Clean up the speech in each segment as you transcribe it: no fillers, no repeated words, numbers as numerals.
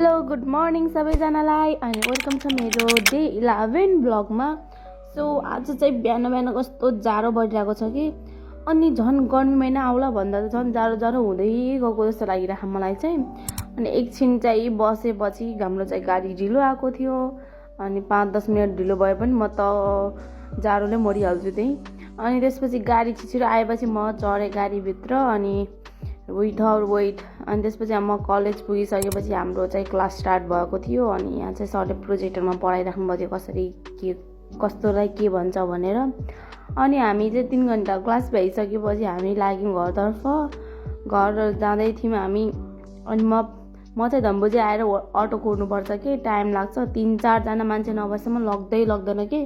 Hello good morning सबैजनालाई अनि welcome छ मेरो डे 11 ब्लगमा। सो आज चाहिँ बिहान बिहान कस्तो जाडो बढिरहेको छ कि अनि झन् गर्मी महिना आउला भन्दा त झन् जाडो जाडो हुँदै गएको जस्तो लागिरहेको मलाई चाहिँ। अनि एकछिन चाहिँ बसेपछि हाम्रो चाहिँ गाडी ढिलो आएको थियो अनि 5-10 मिनट ढिलो भए पनि म त जाडोले मरिहाल्छु त्यही। अनि त्यसपछि गाडी छिटो आएपछि म चढेँ गाडीभित्र अनि विदाउट वेट। अनि त्यसपछि म कलेज पुगिसकेपछि हाम्रो चाहिँ क्लास स्टार्ट भएको थियो अनि यहाँ चाहिँ सरले प्रोजेक्टरमा पढाइराख्नु भएको थियो कसरी के कस्तोलाई के भन्छ भनेर। अनि हामी चाहिँ 3 घन्टा क्लास भइसकेपछि हामी लाग्यौँ घरतर्फ। घर जाँदै थियौँ हामी अनि म चाहिँ धम्बुजी आएर अटो कुर्नुपर्छ कि टाइम लाग्छ 3-4 जना मान्छे नभएसम्म लग्दैन कि।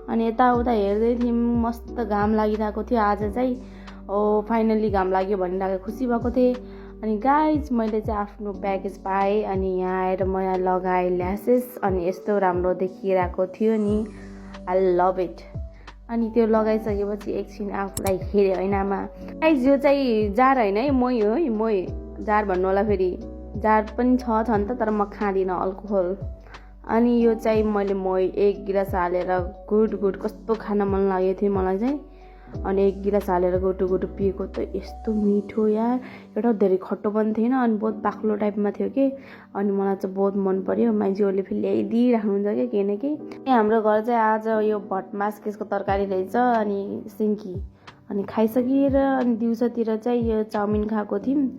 अनि यताउता हेर्दै थियौँ मस्त घाम लागिरहेको थियो आज चाहिँ फाइनल्ली घाम लाग्यो भनिरहेको खुसी भएको थिएँ। अनि गाइज मैले चाहिँ आफ्नो प्याकेज पाएँ अनि यहाँ आएर म लगाएँ ल्यासेस अनि यस्तो राम्रो देखिरहेको थियो नि। I love it. अनि त्यो लगाइसकेपछि एकछिन आफूलाई हेरेँ ऐनामा। गाइज यो चाहिँ जार होइन है मै जार भन्नु होला फेरि जार पनि छ नि त तर म खाँदिनँ अल्कोहल। अनि यो चाहिँ मैले 1 गिलास हालेर गुड कस्तो खान मन लागेको थियो मलाई चाहिँ। अनि 1 गिलास हालेर गुटु पिएको त यस्तो मिठो यार। एउटा धेरै खट्टो पनि थिएन अनि बहुत बाक्लो टाइपमा थियो कि अनि मलाई चाहिँ बहुत मन पर्यो। मान्छेहरूले फेरि ल्याइदिइराख्नुहुन्छ क्या केही न केही। हाम्रो घर चाहिँ आज यो भटमास केसको तरकारी रहेछ अनि सिन्की अनि खाइसकेर अनि दिउँसोतिर चाहिँ यो चाउमिन खाएको थियौँ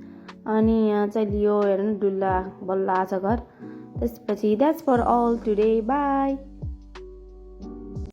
अनि यहाँ चाहिँ लियो हेर्नु डुल्ला बल्ल आज घर। त्यसपछि that's for all today by.